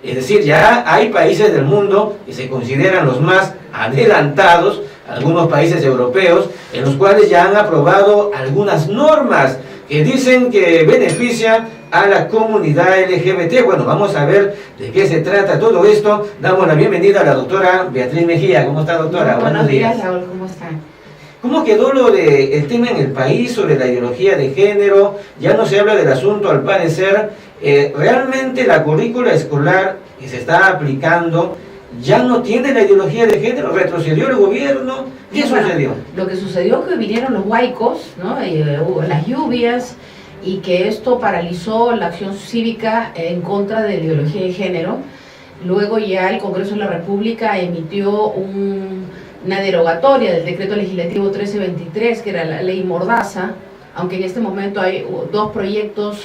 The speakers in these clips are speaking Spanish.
Es decir, ya hay países del mundo que se consideran los más adelantados, algunos países europeos, en los cuales ya han aprobado algunas normas que dicen que benefician a la comunidad LGBT. Bueno, vamos a ver de qué se trata todo esto. Damos la bienvenida a la doctora Beatriz Mejía. ¿Cómo está, doctora? Buenos días, Raúl, ¿cómo están? ¿Cómo quedó el tema en el país sobre la ideología de género? Ya no se habla del asunto, al parecer. Realmente la currícula escolar que se está aplicando ya no tiene la ideología de género. ¿Retrocedió el gobierno? ¿Qué sucedió? Lo que sucedió es que vinieron los huaicos, ¿no? Hubo las lluvias, y que esto paralizó la acción cívica en contra de la ideología de género. Luego ya el Congreso de la República emitió una derogatoria del decreto legislativo 1323, que era la ley Mordaza, aunque en este momento hay dos proyectos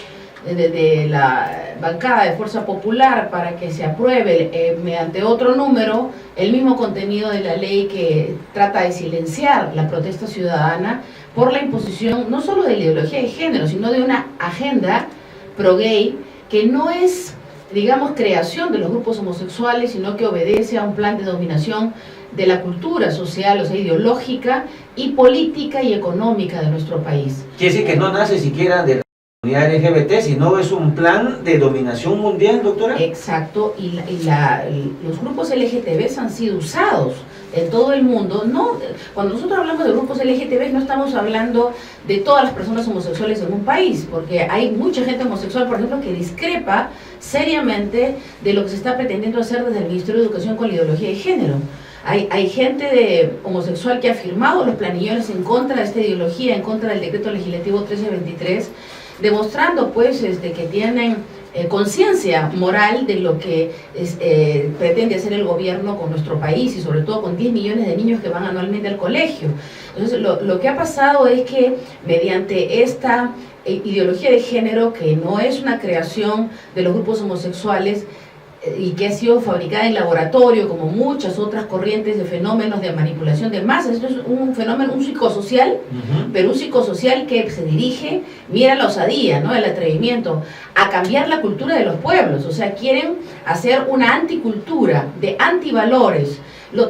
de la bancada de Fuerza Popular para que se apruebe mediante otro número el mismo contenido de la ley que trata de silenciar la protesta ciudadana por la imposición no solo de la ideología de género, sino de una agenda pro-gay que no es, digamos, creación de los grupos homosexuales, sino que obedece a un plan de dominación de la cultura social, o sea, ideológica y política y económica de nuestro país. Quiere decir que no nace siquiera de la comunidad LGBT, sino es un plan de dominación mundial, doctora. Exacto, y los grupos LGTB han sido usados en todo el mundo. No, cuando nosotros hablamos de grupos LGTB no estamos hablando de todas las personas homosexuales en un país, porque hay mucha gente homosexual, por ejemplo, que discrepa seriamente de lo que se está pretendiendo hacer desde el Ministerio de Educación con la ideología de género. Hay gente homosexual que ha firmado los planillones en contra de esta ideología, en contra del decreto legislativo 1323, demostrando pues que tienen conciencia moral de lo que pretende hacer el gobierno con nuestro país y sobre todo con 10 millones de niños que van anualmente al colegio. Entonces lo que ha pasado es que mediante esta ideología de género, que no es una creación de los grupos homosexuales, y que ha sido fabricada en laboratorio, como muchas otras corrientes de fenómenos de manipulación de masas. Esto es un fenómeno, un psicosocial, pero un psicosocial que se dirige, mira la osadía, ¿no?, el atrevimiento, a cambiar la cultura de los pueblos. O sea, quieren hacer una anticultura, de antivalores.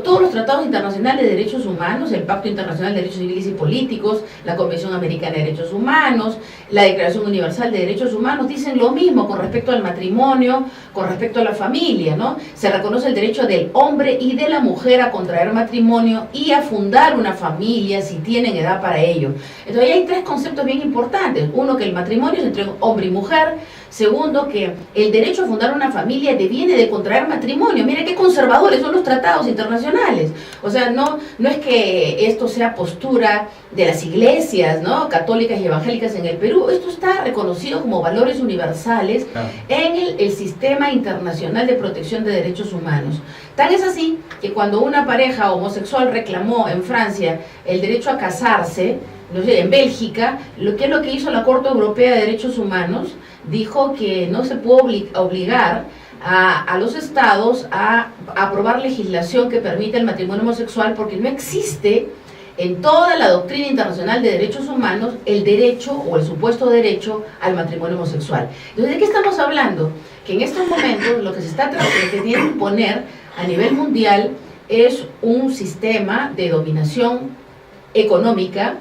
Todos los tratados internacionales de derechos humanos, el Pacto Internacional de Derechos Civiles y Políticos, la Convención Americana de Derechos Humanos, la Declaración Universal de Derechos Humanos, dicen lo mismo con respecto al matrimonio, con respecto a la familia, ¿no? Se reconoce el derecho del hombre y de la mujer a contraer matrimonio y a fundar una familia si tienen edad para ello. Entonces ahí hay tres conceptos bien importantes. Uno, que el matrimonio es entre hombre y mujer. Segundo, que el derecho a fundar una familia deviene de contraer matrimonio. Mira qué conservadores son los tratados internacionales. O sea, no es que esto sea postura de las iglesias, ¿no?, católicas y evangélicas en el Perú. Esto está reconocido como valores universales en el sistema internacional de protección de derechos humanos. Tan es así que cuando una pareja homosexual reclamó en Francia el derecho a casarse, no sé, en Bélgica, lo que hizo la Corte Europea de Derechos Humanos, dijo que no se puede obligar a los estados a aprobar legislación que permita el matrimonio homosexual, porque no existe en toda la doctrina internacional de derechos humanos el derecho o el supuesto derecho al matrimonio homosexual. Entonces, ¿de qué estamos hablando? Que en estos momentos lo que se está tratando de imponer a nivel mundial es un sistema de dominación económica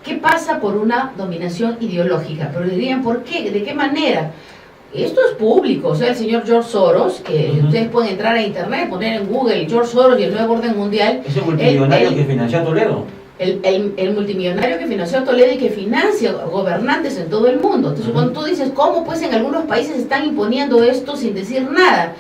que pasa por una dominación ideológica. Pero dirían, ¿por qué? ¿De qué manera? Esto es público. O sea, el señor George Soros, que ustedes pueden entrar a internet, poner en Google George Soros y el nuevo orden mundial. Ese multimillonario que financió a Toledo. El multimillonario que financió a Toledo y que financia gobernantes en todo el mundo. Entonces, cuando tú dices, ¿cómo pues en algunos países están imponiendo esto sin decir nada?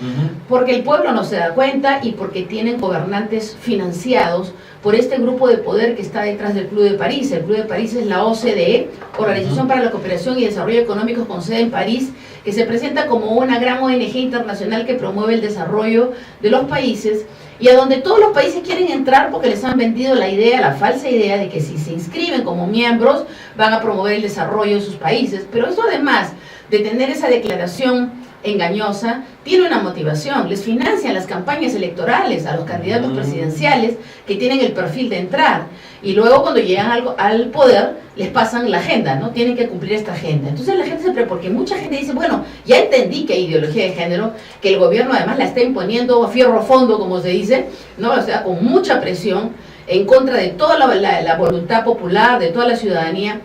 Porque el pueblo no se da cuenta y porque tienen gobernantes financiados por este grupo de poder que está detrás del Club de París. El Club de París es la OCDE, Organización para la Cooperación y Desarrollo Económico, con sede en París, que se presenta como una gran ONG internacional que promueve el desarrollo de los países, y a donde todos los países quieren entrar porque les han vendido la idea, la falsa idea de que si se inscriben como miembros van a promover el desarrollo de sus países. Pero eso, además de tener esa declaración engañosa, tiene una motivación. Les financian las campañas electorales a los candidatos presidenciales que tienen el perfil de entrar. Y luego cuando llegan al poder, les pasan la agenda, ¿no? Tienen que cumplir esta agenda. Entonces la gente siempre, porque mucha gente dice, bueno, ya entendí que hay ideología de género, que el gobierno además la está imponiendo a fierro fondo, como se dice, ¿no? O sea, con mucha presión, en contra de toda la voluntad popular, de toda la ciudadanía.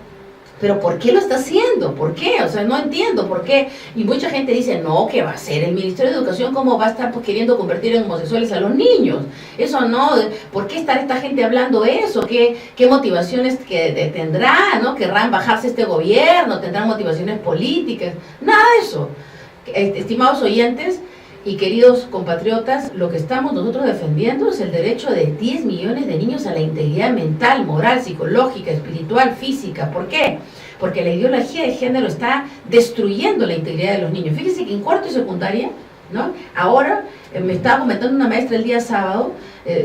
Pero ¿por qué lo está haciendo? ¿Por qué? O sea, no entiendo por qué. Y mucha gente dice, no, ¿qué va a hacer? El Ministerio de Educación, ¿cómo va a estar queriendo convertir en homosexuales a los niños? Eso no, ¿por qué estará esta gente hablando eso? ¿Qué motivaciones tendrá? ¿No? ¿Querrán bajarse este gobierno? ¿Tendrán motivaciones políticas? Nada de eso. Estimados oyentes y queridos compatriotas, lo que estamos nosotros defendiendo es el derecho de 10 millones de niños a la integridad mental, moral, psicológica, espiritual, física. ¿Por qué? Porque la ideología de género está destruyendo la integridad de los niños. Fíjense que en cuarto y secundaria, ¿no? Ahora, me estaba comentando una maestra el día sábado,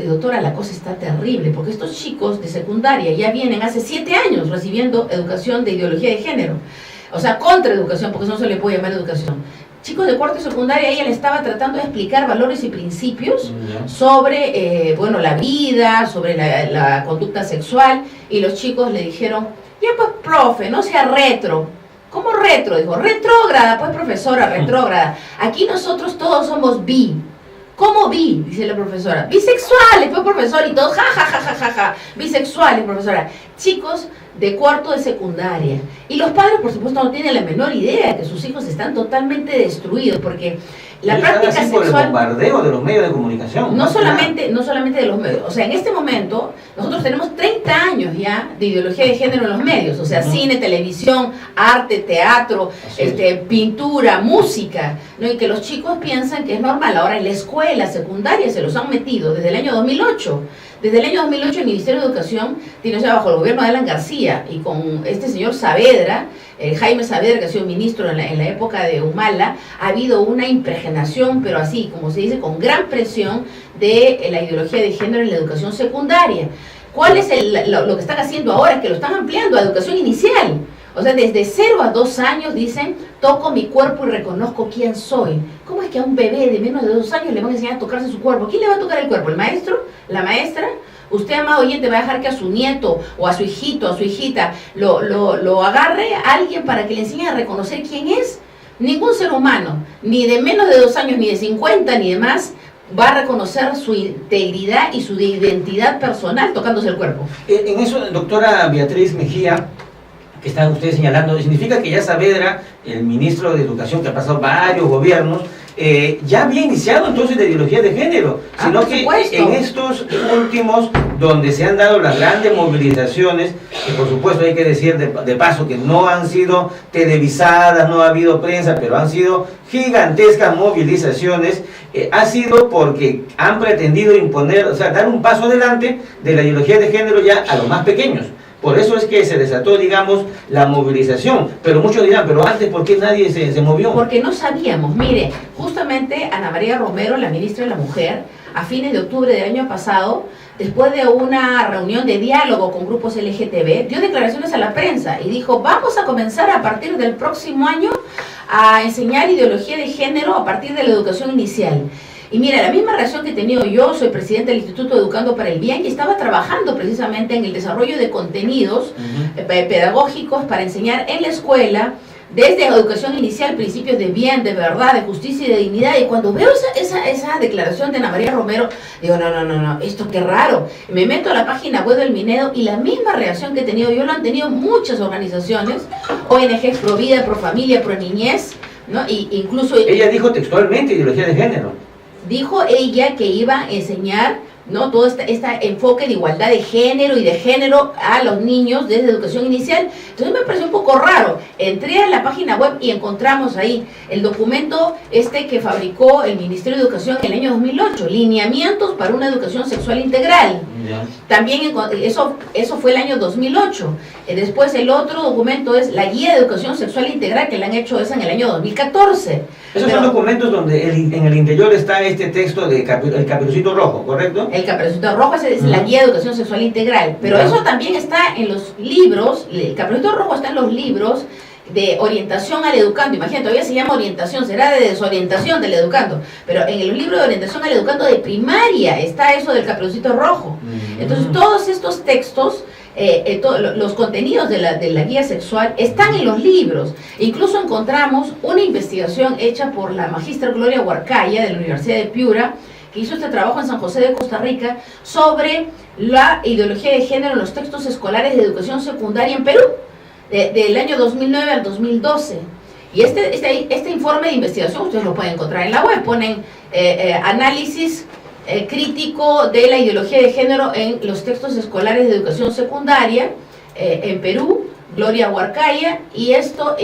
doctora, la cosa está terrible, porque estos chicos de secundaria ya vienen hace 7 años recibiendo educación de ideología de género. O sea, contraeducación, porque eso no se le puede llamar educación. Chicos de cuarto y secundaria, ella le estaba tratando de explicar valores y principios sobre, bueno, la vida, sobre la conducta sexual, y los chicos le dijeron, ya pues, profe, no sea retro. ¿Cómo retro? Dijo, retrógrada, pues profesora, retrógrada. Aquí nosotros todos somos bi. ¿Cómo bi? Dice la profesora. Bisexuales, pues profesor, y todos, ja, ja, ja, ja, ja, ja. Bisexuales, profesora. Chicos de cuarto de secundaria. Y los padres, por supuesto, no tienen la menor idea que sus hijos están totalmente destruidos, porque la práctica sexual... Por el bombardeo de los medios de comunicación. No solamente de los medios. O sea, en este momento, nosotros tenemos 30 años ya de ideología de género en los medios. O sea, cine, televisión, arte, teatro, pintura, música, ¿no? Y que los chicos piensan que es normal. Ahora en la escuela secundaria se los han metido desde el año 2008. Desde el año 2008 el Ministerio de Educación tiene, o sea, bajo el gobierno de Alan García y con este señor Saavedra, Jaime Saavedra, que ha sido ministro en la época de Humala, ha habido una impregnación, pero así, como se dice, con gran presión de la ideología de género en la educación secundaria. ¿Cuál es lo que están haciendo ahora? Es que lo están ampliando a educación inicial. O sea, desde 0 a 2 años dicen, toco mi cuerpo y reconozco quién soy. ¿Cómo es que a un bebé de menos de 2 años le van a enseñar a tocarse su cuerpo? ¿Quién le va a tocar el cuerpo? ¿El maestro? ¿La maestra? Usted, amado oyente, va a dejar que a su nieto o a su hijito, a su hijita, lo agarre a alguien para que le enseñe a reconocer quién es. Ningún ser humano, ni de menos de 2 años, ni de 50, ni de más, va a reconocer su integridad y su identidad personal tocándose el cuerpo. En eso, doctora Beatriz Mejía, que están ustedes señalando, significa que ya Saavedra, el ministro de Educación, que ha pasado varios gobiernos, ya había iniciado entonces la ideología de género, sino que en estos últimos, donde se han dado las grandes movilizaciones, que por supuesto hay que decir de paso que no han sido televisadas, no ha habido prensa, pero han sido gigantescas movilizaciones, ha sido porque han pretendido imponer, o sea, dar un paso adelante de la ideología de género ya a los más pequeños. Por eso es que se desató, digamos, la movilización. Pero muchos dirán, pero antes, ¿por qué nadie se movió? Porque no sabíamos. Mire, justamente Ana María Romero, la ministra de la Mujer, a fines de octubre del año pasado, después de una reunión de diálogo con grupos LGTB, dio declaraciones a la prensa y dijo, vamos a comenzar a partir del próximo año a enseñar ideología de género a partir de la educación inicial. Y mira, la misma reacción que he tenido yo, soy presidenta del Instituto Educando para el Bien, y estaba trabajando precisamente en el desarrollo de contenidos pedagógicos para enseñar en la escuela, desde educación inicial, principios de bien, de verdad, de justicia y de dignidad. Y cuando veo esa declaración de Ana María Romero, digo, no, esto qué raro. Me meto a la página web del Minedo y la misma reacción que he tenido yo lo han tenido muchas organizaciones, ONGs Pro Vida, Pro Familia, Pro Niñez, ¿no? Y incluso... Ella dijo textualmente ideología de género. Dijo ella que iba a enseñar, ¿no?, todo este enfoque de igualdad de género y de género a los niños desde educación inicial. Entonces me pareció un poco raro. Entré a la página web y encontramos ahí el documento que fabricó el Ministerio de Educación en el año 2008, lineamientos para una educación sexual integral. Ya. También eso fue el año 2008. Después el otro documento es la guía de educación sexual integral, que la han hecho esa en el año 2014. Esos son documentos donde en el interior está este texto de el Caperucito Rojo, ¿correcto? El Caperucito Rojo es la guía de educación sexual integral, pero eso también está en los libros. El Caperucito Rojo está en los libros de orientación al educando. Imagínate, todavía se llama orientación, será de desorientación del educando, pero en el libro de orientación al educando de primaria está eso del Caperucito Rojo. Entonces todos estos textos, los contenidos de la guía sexual están en los libros. Incluso encontramos una investigación hecha por la magistra Gloria Huarcaya de la Universidad de Piura, que hizo este trabajo en San José de Costa Rica sobre la ideología de género en los textos escolares de educación secundaria en Perú, del año 2009 al 2012. Y este informe de investigación ustedes lo pueden encontrar en la web, ponen análisis crítico de la ideología de género en los textos escolares de educación secundaria en Perú, Gloria Huarcaya, y esto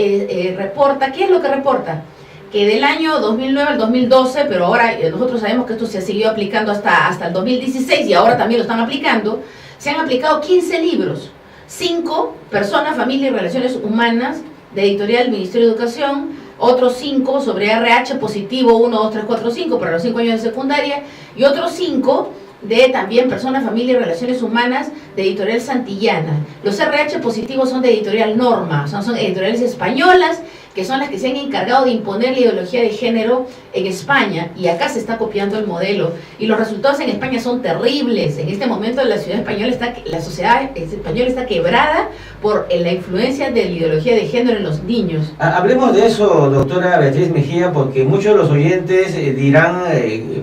reporta, ¿qué es lo que reporta? Que del año 2009 al 2012, pero ahora nosotros sabemos que esto se ha seguido aplicando hasta el 2016 y ahora también lo están aplicando, se han aplicado 15 libros, 5, Persona, Familia y Relaciones Humanas, de editorial del Ministerio de Educación, otros 5 sobre RH positivo 1, 2, 3, 4, 5 para los 5 años de secundaria, y otros 5 de también Persona, Familia y Relaciones Humanas de editorial Santillana. Los RH positivos son de editorial Norma, son editoriales españolas, que son las que se han encargado de imponer la ideología de género en España, y acá se está copiando el modelo, y los resultados en España son terribles. En este momento la sociedad española está quebrada por la influencia de la ideología de género en los niños. Hablemos de eso, doctora Beatriz Mejía, porque muchos de los oyentes dirán,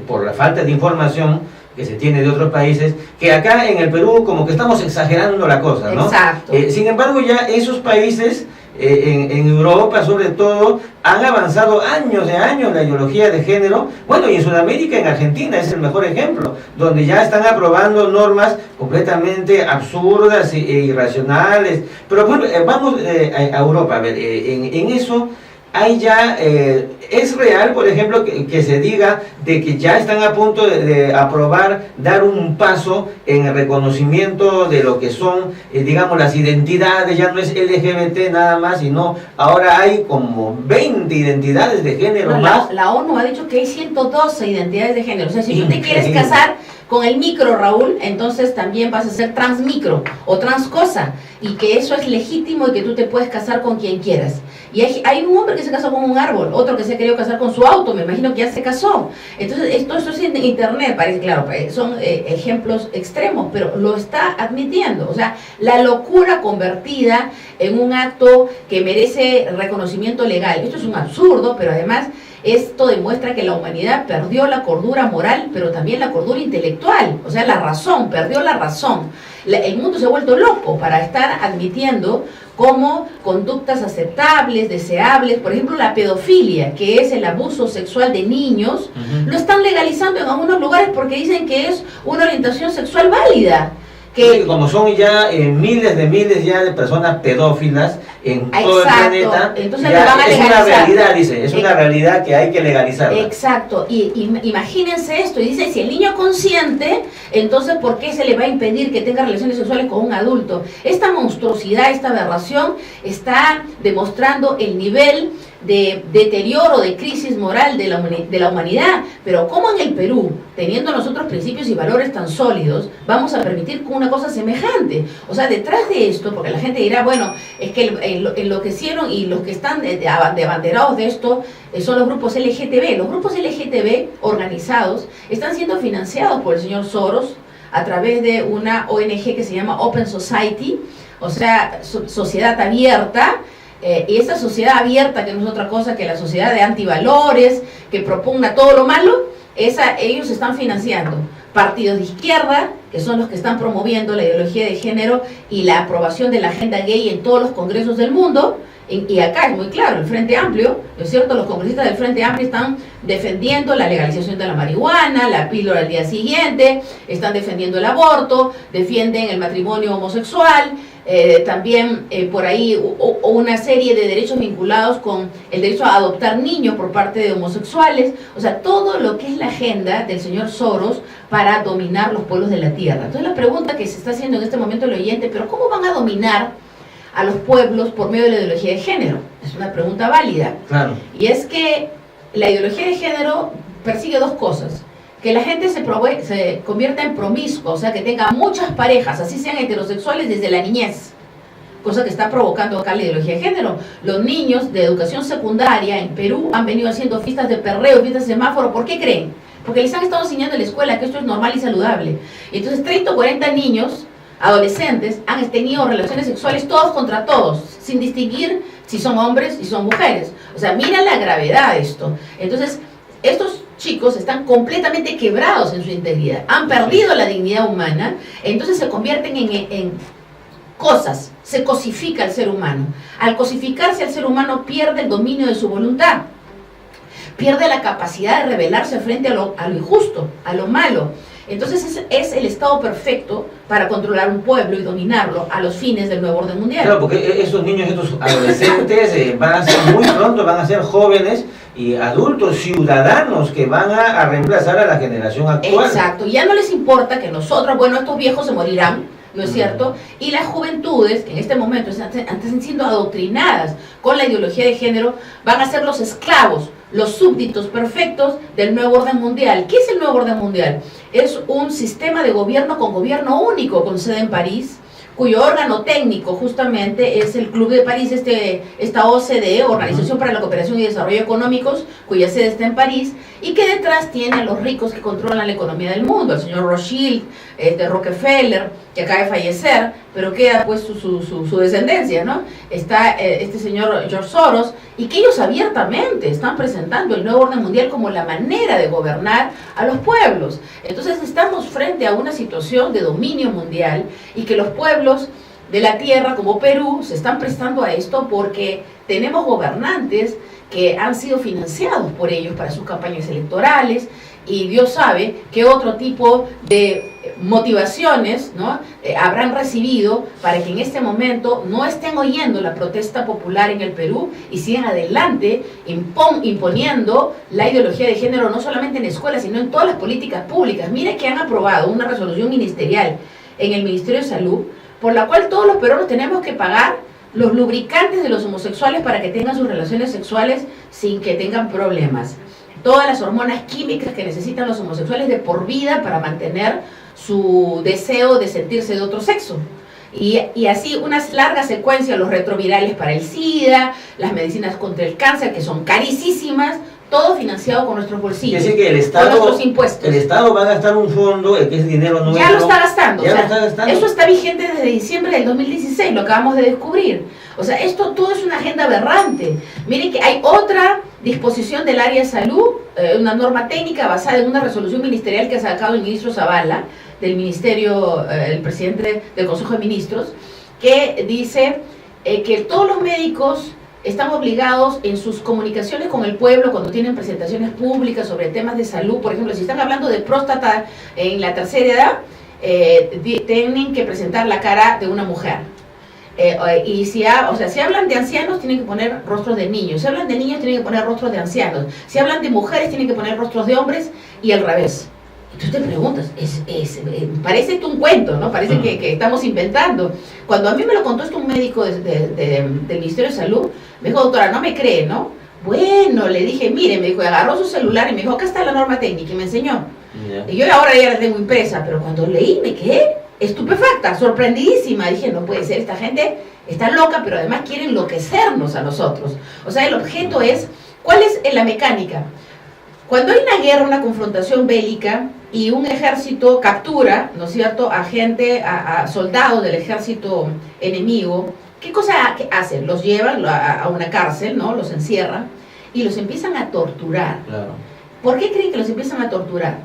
por la falta de información que se tiene de otros países, que acá en el Perú como que estamos exagerando la cosa, ¿no? Exacto. Sin embargo, ya esos países, en Europa sobre todo, han avanzado años de años la ideología de género. Bueno, y en Sudamérica, en Argentina es el mejor ejemplo, donde ya están aprobando normas completamente absurdas e irracionales. Pero bueno, vamos a Europa, a ver, en eso hay ya, es real, por ejemplo, que se diga de que ya están a punto de aprobar, dar un paso en el reconocimiento de lo que son, digamos, las identidades. Ya no es LGBT nada más, sino ahora hay como 20 identidades de género más. La ONU ha dicho que hay 112 identidades de género. O sea, si tú te quieres casar con el micro, Raúl, entonces también vas a ser transmicro o transcosa, y que eso es legítimo y que tú te puedes casar con quien quieras. Y hay un hombre que se casó con un árbol, otro que se ha querido casar con su auto, me imagino que ya se casó. Entonces, esto es en internet, parece, claro, son ejemplos extremos, pero lo está admitiendo. O sea, la locura convertida en un acto que merece reconocimiento legal. Esto es un absurdo, pero además esto demuestra que la humanidad perdió la cordura moral, pero también la cordura intelectual, o sea, la razón, perdió la razón. El mundo se ha vuelto loco para estar admitiendo como conductas aceptables, deseables, por ejemplo, la pedofilia, que es el abuso sexual de niños, lo están legalizando en algunos lugares porque dicen que es una orientación sexual válida. Sí, como son ya miles ya de personas pedófilas en todo el planeta, entonces ya lo van a es legalizar. una realidad, dice, es una realidad que hay que legalizarla. Exacto, y imagínense esto, y dice, si el niño consiente, entonces ¿por qué se le va a impedir que tenga relaciones sexuales con un adulto? Esta monstruosidad, esta aberración está demostrando el nivel de deterioro, de crisis moral de la humanidad. Pero ¿cómo en el Perú, teniendo nosotros principios y valores tan sólidos, vamos a permitir una cosa semejante? O sea, detrás de esto, porque la gente dirá, bueno, es que enloquecieron, y los que están de abanderados de esto son los grupos LGTB. Los grupos LGTB organizados están siendo financiados por el señor Soros a través de una ONG que se llama Open Society, o sea, sociedad abierta. Y esta sociedad abierta, que no es otra cosa que la sociedad de antivalores, que propugna todo lo malo, ellos están financiando partidos de izquierda, que son los que están promoviendo la ideología de género y la aprobación de la agenda gay en todos los congresos del mundo. Y acá es muy claro, el Frente Amplio, ¿no es cierto? Los congresistas del Frente Amplio están defendiendo la legalización de la marihuana, la píldora al día siguiente, están defendiendo el aborto, defienden el matrimonio homosexual, también por ahí una serie de derechos vinculados con el derecho a adoptar niños por parte de homosexuales. O sea, todo lo que es la agenda del señor Soros para dominar los pueblos de la tierra. Entonces la pregunta que se está haciendo en este momento el oyente, pero ¿cómo van a dominar a los pueblos por medio de la ideología de género? Es una pregunta válida. Claro. Y es que la ideología de género persigue dos cosas: que la gente se convierta en promiscua, o sea, que tenga muchas parejas, así sean heterosexuales, desde la niñez. cosa que está provocando acá la ideología de género. Los niños de educación secundaria en Perú han venido haciendo fiestas de perreo, fiestas de semáforo. ¿Por qué creen? Porque les han estado enseñando en la escuela que esto es normal y saludable. Y entonces 30 o 40 niños, adolescentes, han tenido relaciones sexuales todos contra todos, sin distinguir si son hombres y son mujeres. O sea, mira la gravedad de esto. Entonces, estos chicos están completamente quebrados en su integridad, han perdido la dignidad humana, entonces se convierten en cosas, se cosifica al ser humano. Al cosificarse al ser humano pierde el dominio de su voluntad, pierde la capacidad de rebelarse frente a lo injusto, a lo malo. Entonces es el estado perfecto para controlar un pueblo y dominarlo a los fines del nuevo orden mundial. Claro, porque estos niños, estos adolescentes van a ser muy pronto, van a ser jóvenes y adultos, ciudadanos que van a reemplazar a la generación actual. Exacto, ya no les importa que nosotros, bueno, estos viejos se morirán, ¿no es cierto? Y las juventudes, que en este momento están siendo adoctrinadas con la ideología de género, van a ser los esclavos, los súbditos perfectos del nuevo orden mundial. ¿Qué es el nuevo orden mundial? Es un sistema de gobierno con gobierno único, con sede en París, cuyo órgano técnico justamente es el Club de París, esta OCDE, Organización para la Cooperación y Desarrollo Económicos, cuya sede está en París, y que detrás tiene a los ricos que controlan la economía del mundo, el señor Rothschild, Rockefeller, que acaba de fallecer, pero queda pues su descendencia, ¿no? Está este señor George Soros, y que ellos abiertamente están presentando el nuevo orden mundial como la manera de gobernar a los pueblos. Entonces estamos frente a una situación de dominio mundial, y que los pueblos de la tierra como Perú se están prestando a esto porque tenemos gobernantes que han sido financiados por ellos para sus campañas electorales, y Dios sabe qué otro tipo de motivaciones, ¿no?, habrán recibido para que en este momento no estén oyendo la protesta popular en el Perú y sigan adelante imponiendo la ideología de género no solamente en escuelas, sino en todas las políticas públicas. Mire que han aprobado una resolución ministerial en el Ministerio de Salud por la cual todos los peruanos tenemos que pagar los lubricantes de los homosexuales para que tengan sus relaciones sexuales sin que tengan problemas. Todas las hormonas químicas que necesitan los homosexuales de por vida para mantener su deseo de sentirse de otro sexo. Y así una larga secuencia, los retrovirales para el SIDA, las medicinas contra el cáncer, que son carísimas, todo financiado con nuestros bolsillos, es decir, que el Estado, con nuestros impuestos. El Estado va a gastar un fondo, que es dinero nuestro. Ya lo está gastando. Ya o sea, lo está gastando. Eso está vigente desde diciembre del 2016, lo acabamos de descubrir. O sea, esto todo es una agenda aberrante. Miren que hay otra disposición del área de salud, una norma técnica basada en una resolución ministerial que ha sacado el ministro Zavala, del ministerio, el presidente del Consejo de Ministros, que dice que todos los médicos están obligados en sus comunicaciones con el pueblo, cuando tienen presentaciones públicas sobre temas de salud, por ejemplo, si están hablando de próstata en la tercera edad, tienen que presentar la cara de una mujer. Y si hablan de ancianos, tienen que poner rostros de niños. Si hablan de niños, tienen que poner rostros de ancianos. Si hablan de mujeres, tienen que poner rostros de hombres, y al revés. Entonces te preguntas, parece un cuento, ¿no? Parece que estamos inventando. Cuando a mí me lo contó un médico del Ministerio de Salud, me dijo, doctora, no me cree, ¿no? Bueno, le dije, mire, me dijo, agarró su celular y me dijo, acá está la norma técnica, y me enseñó. Yeah. Y yo ahora ya la tengo impresa, pero cuando leí me quedé estupefacta, sorprendidísima. Dije, no puede ser, esta gente está loca, pero además quiere enloquecernos a nosotros. O sea, el objeto es, ¿cuál es la mecánica? Cuando hay una guerra, una confrontación bélica, y un ejército captura, ¿no es cierto?, a soldados del ejército enemigo, ¿qué cosa hacen? Los llevan a una cárcel, ¿no?, los encierran y los empiezan a torturar. Claro. ¿Por qué creen que los empiezan a torturar?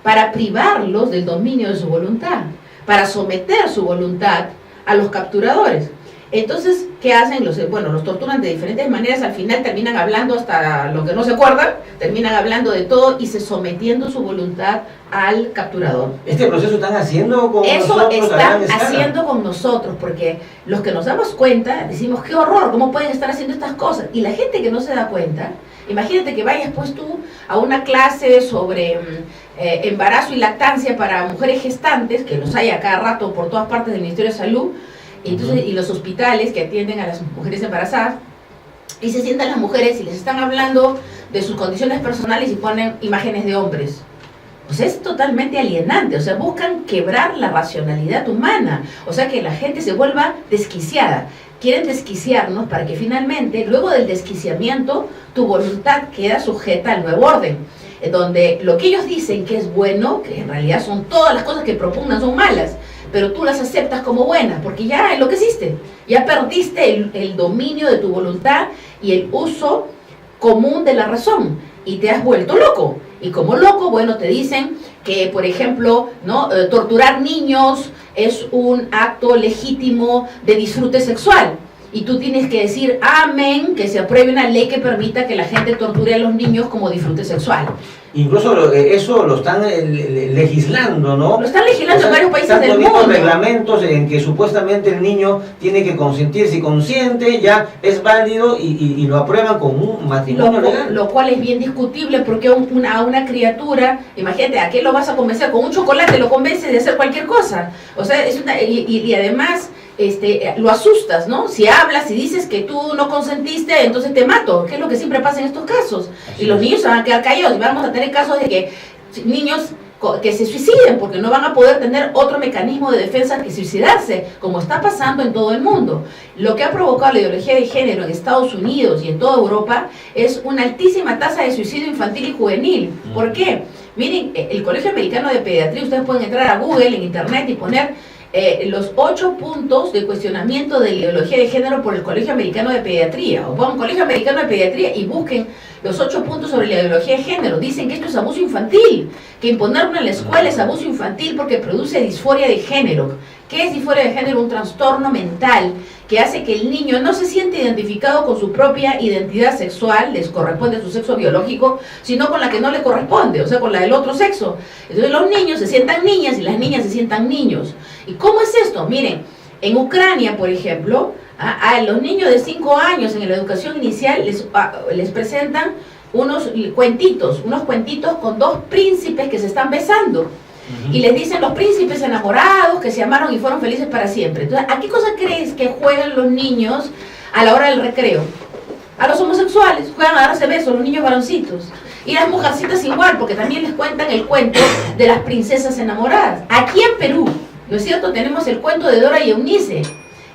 Para privarlos del dominio de su voluntad, para someter su voluntad a los capturadores. Entonces, ¿qué hacen? Los torturan de diferentes maneras, al final terminan hablando hasta lo que no se acuerdan, terminan hablando de todo y se sometiendo su voluntad al capturador. ¿Este proceso están haciendo con nosotros? Eso están haciendo con nosotros, porque los que nos damos cuenta, decimos, qué horror, ¿cómo pueden estar haciendo estas cosas? Y la gente que no se da cuenta, imagínate que vayas pues tú a una clase sobre embarazo y lactancia para mujeres gestantes, que los hay a cada rato por todas partes del Ministerio de Salud, entonces, y los hospitales que atienden a las mujeres embarazadas, y se sientan las mujeres y les están hablando de sus condiciones personales y ponen imágenes de hombres. O sea, es totalmente alienante. O sea, buscan quebrar la racionalidad humana. O sea, que la gente se vuelva desquiciada. Quieren desquiciarnos para que finalmente, luego del desquiciamiento, tu voluntad queda sujeta al nuevo orden, donde lo que ellos dicen que es bueno, que en realidad son todas las cosas que propugnan son malas, pero tú las aceptas como buenas, porque ya enloqueciste, ya perdiste el dominio de tu voluntad y el uso común de la razón, y te has vuelto loco. Y como loco, bueno, te dicen que, por ejemplo, ¿no? Torturar niños es un acto legítimo de disfrute sexual. Y tú tienes que decir amén, que se apruebe una ley que permita que la gente torture a los niños como disfrute sexual. Incluso eso lo están legislando, ¿no? Lo están legislando en varios países del mundo. Están poniendo reglamentos en que supuestamente el niño tiene que consentir. Si consiente, ya es válido y lo aprueban con un matrimonio legal. Lo cual es bien discutible, porque a una criatura, imagínate, ¿a qué lo vas a convencer? Con un chocolate lo convences de hacer cualquier cosa. O sea, y además... lo asustas, ¿no? Si hablas y dices que tú no consentiste, entonces te mato, que es lo que siempre pasa en estos casos. Y los niños se van a quedar callados y vamos a tener casos de que niños que se suiciden porque no van a poder tener otro mecanismo de defensa que suicidarse, como está pasando en todo el mundo. Lo que ha provocado la ideología de género en Estados Unidos y en toda Europa es una altísima tasa de suicidio infantil y juvenil. ¿Por qué? Miren, el Colegio Americano de Pediatría, ustedes pueden entrar a Google en internet y poner los 8 puntos de cuestionamiento de la ideología de género por el Colegio Americano de Pediatría, o pongan Colegio Americano de Pediatría y busquen los 8 puntos sobre la ideología de género. Dicen que esto es abuso infantil, que imponerlo en la escuela es abuso infantil porque produce disforia de género. ¿Qué es disforia de género? Un trastorno mental que hace que el niño no se siente identificado con su propia identidad sexual, les corresponde a su sexo biológico, sino con la que no le corresponde, o sea, con la del otro sexo. Entonces los niños se sientan niñas y las niñas se sientan niños. ¿Y cómo es esto? Miren, en Ucrania, por ejemplo, a los niños de 5 años en la educación inicial les presentan unos cuentitos con 2 príncipes que se están besando. Y les dicen los príncipes enamorados que se amaron y fueron felices para siempre. Entonces, ¿a qué cosa crees que juegan los niños a la hora del recreo? A los homosexuales, juegan a darse besos, los niños varoncitos. Y las mujercitas igual, porque también les cuentan el cuento de las princesas enamoradas. Aquí en Perú, ¿no es cierto? Tenemos el cuento de Dora y Eunice,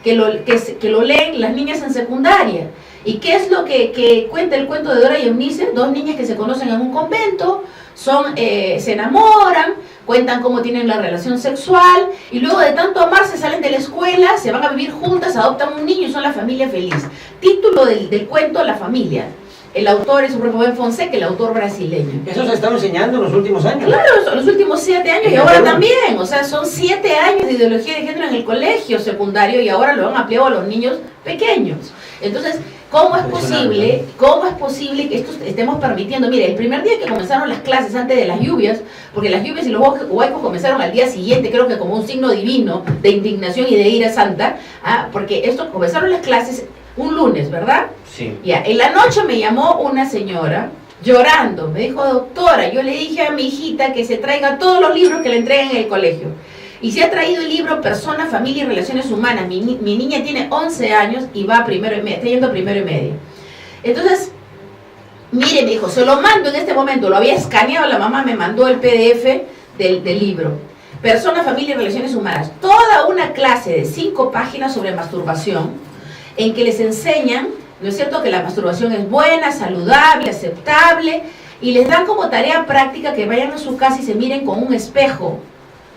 que lo leen las niñas en secundaria. ¿Y qué es lo que cuenta el cuento de Dora y Eunice? 2 niñas que se conocen en un convento, se enamoran, cuentan cómo tienen la relación sexual y luego de tanto amarse salen de la escuela, se van a vivir juntas, adoptan un niño y son la familia feliz. Título del cuento, La Familia. El autor es Rubén Fonseca, el autor brasileño. Eso se está enseñando en los últimos años. Claro, en los últimos 7 años y ahora también. O sea, son 7 años de ideología de género en el colegio secundario y ahora lo han ampliado a los niños pequeños. Entonces, ¿cómo es posible que esto estemos permitiendo? Mire, el primer día que comenzaron las clases antes de las lluvias, porque las lluvias y los huaicos comenzaron al día siguiente, creo que como un signo divino de indignación y de ira santa, porque comenzaron las clases un lunes, ¿verdad? Sí. Ya, en la noche me llamó una señora llorando, me dijo, doctora, yo le dije a mi hijita que se traiga todos los libros que le entreguen en el colegio. Y se ha traído el libro Persona, Familia y Relaciones Humanas. Mi niña tiene 11 años y va a primero y medio, está yendo a primero y medio. Entonces, mire, me dijo, se lo mando en este momento, lo había escaneado, la mamá me mandó el PDF del libro. Persona, Familia y Relaciones Humanas. Toda una clase de 5 páginas sobre masturbación, en que les enseñan, ¿no es cierto?, que la masturbación es buena, saludable, aceptable, y les dan como tarea práctica que vayan a su casa y se miren con un espejo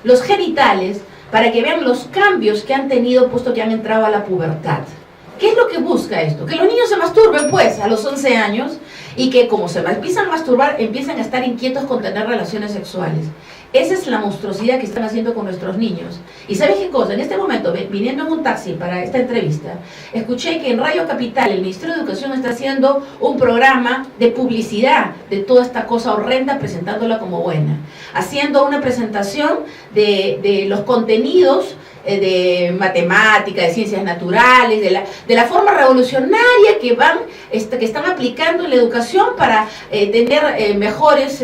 los genitales para que vean los cambios que han tenido puesto que han entrado a la pubertad. ¿Qué es lo que busca esto? Que los niños se masturben pues a los 11 años y que como se empiezan a masturbar empiezan a estar inquietos con tener relaciones sexuales. Esa es la monstruosidad que están haciendo con nuestros niños. ¿Y sabes qué cosa? En este momento, viniendo en un taxi para esta entrevista, escuché que en Radio Capital el Ministerio de Educación está haciendo un programa de publicidad de toda esta cosa horrenda, presentándola como buena. Haciendo una presentación de los contenidos de matemática, de ciencias naturales, de la forma revolucionaria que están aplicando en la educación para tener mejores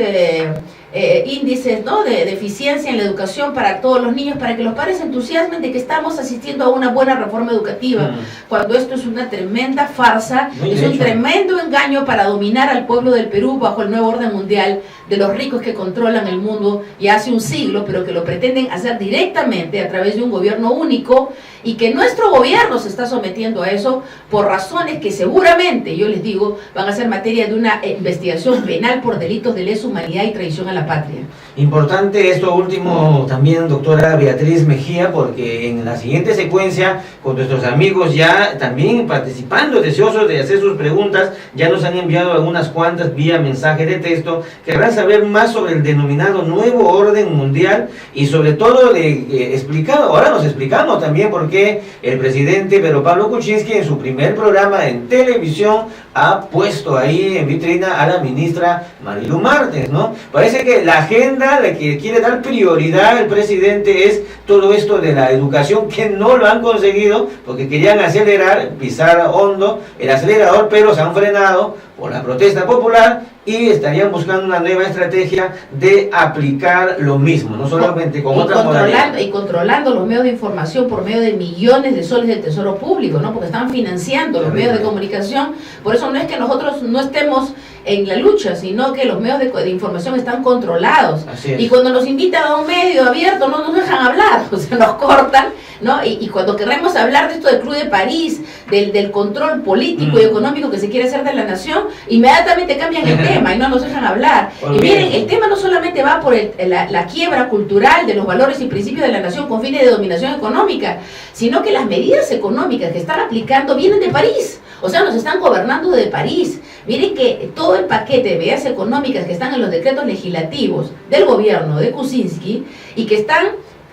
índices, ¿no?, de eficiencia en la educación para todos los niños, para que los padres se entusiasmen de que estamos asistiendo a una buena reforma educativa, cuando esto es una tremenda farsa, es un tremendo engaño para dominar al pueblo del Perú bajo el nuevo orden mundial de los ricos que controlan el mundo ya hace un siglo, pero que lo pretenden hacer directamente a través de un gobierno único, y que nuestro gobierno se está sometiendo a eso por razones que seguramente, yo les digo, van a ser materia de una investigación penal por delitos de lesa humanidad y traición a la patria. Importante esto último también, doctora Beatriz Mejía, porque en la siguiente secuencia, con nuestros amigos ya también participando, deseosos de hacer sus preguntas, ya nos han enviado algunas cuantas vía mensaje de texto, querrán saber más sobre el denominado nuevo orden mundial y sobre todo explicado, ahora nos explicamos también por qué el presidente Pedro Pablo Kuczynski en su primer programa en televisión ha puesto ahí en vitrina a la ministra Marilu Martens, ¿no? Parece que la agenda, la que quiere dar prioridad el presidente es todo esto de la educación, que no lo han conseguido porque querían acelerar, pisar hondo el acelerador, pero se han frenado por la protesta popular y estarían buscando una nueva estrategia de aplicar lo mismo, no solamente con otras modalidades. Y controlando los medios de información por medio de millones de soles del tesoro público, ¿no? Porque están financiando los medios de comunicación. Por eso no es que nosotros no estemos en la lucha, sino que los medios de información están controlados. Y cuando nos invitan a un medio abierto no nos dejan hablar, o sea, nos cortan, ¿no? Y cuando queremos hablar de esto del Club de París, del control político y económico que se quiere hacer de la nación, inmediatamente cambian el tema y no nos dejan hablar. Y miren, el tema no solamente va por la quiebra cultural de los valores y principios de la nación con fines de dominación económica, sino que las medidas económicas que están aplicando vienen de París. O sea, nos están gobernando de París. Miren que todo el paquete de medidas económicas que están en los decretos legislativos del gobierno de Kuczynski y que están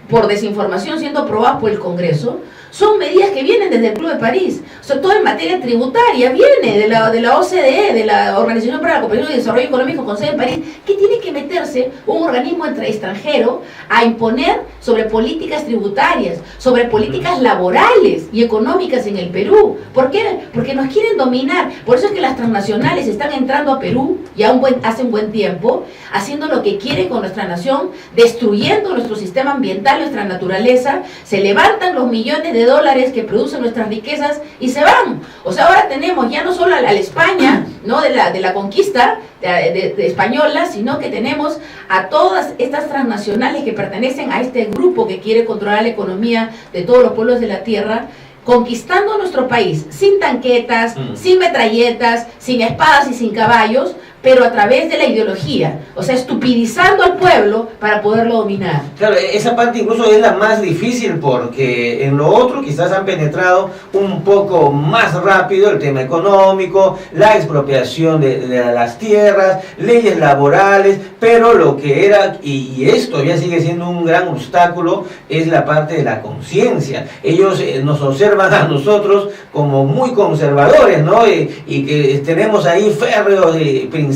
por desinformación siendo aprobadas por el Congreso, son medidas que vienen desde el Club de París. O sea, todo en materia tributaria viene de la OCDE, de la Organización para la Cooperación y Desarrollo Económico con sede en París, que tiene que meterse un organismo extranjero a imponer sobre políticas tributarias, sobre políticas laborales y económicas en el Perú. ¿Por qué? Porque nos quieren dominar. Por eso es que las transnacionales están entrando a Perú ya hace un buen tiempo, haciendo lo que quieren con nuestra nación, destruyendo nuestro sistema ambiental, nuestra naturaleza. Se levantan los millones de dólares que producen nuestras riquezas y se van. O sea, ahora tenemos ya no solo a la España, ¿no?, de la conquista de española, sino que tenemos a todas estas transnacionales que pertenecen a este grupo que quiere controlar la economía de todos los pueblos de la tierra, conquistando nuestro país sin tanquetas, sin metralletas, sin espadas y sin caballos, pero a través de la ideología, o sea, estupidizando al pueblo para poderlo dominar. Claro, esa parte incluso es la más difícil porque en lo otro quizás han penetrado un poco más rápido el tema económico, la expropiación de las tierras, leyes laborales, pero lo que era, y esto ya sigue siendo un gran obstáculo, es la parte de la conciencia. Ellos nos observan a nosotros como muy conservadores, ¿no? Y que tenemos ahí férreos principios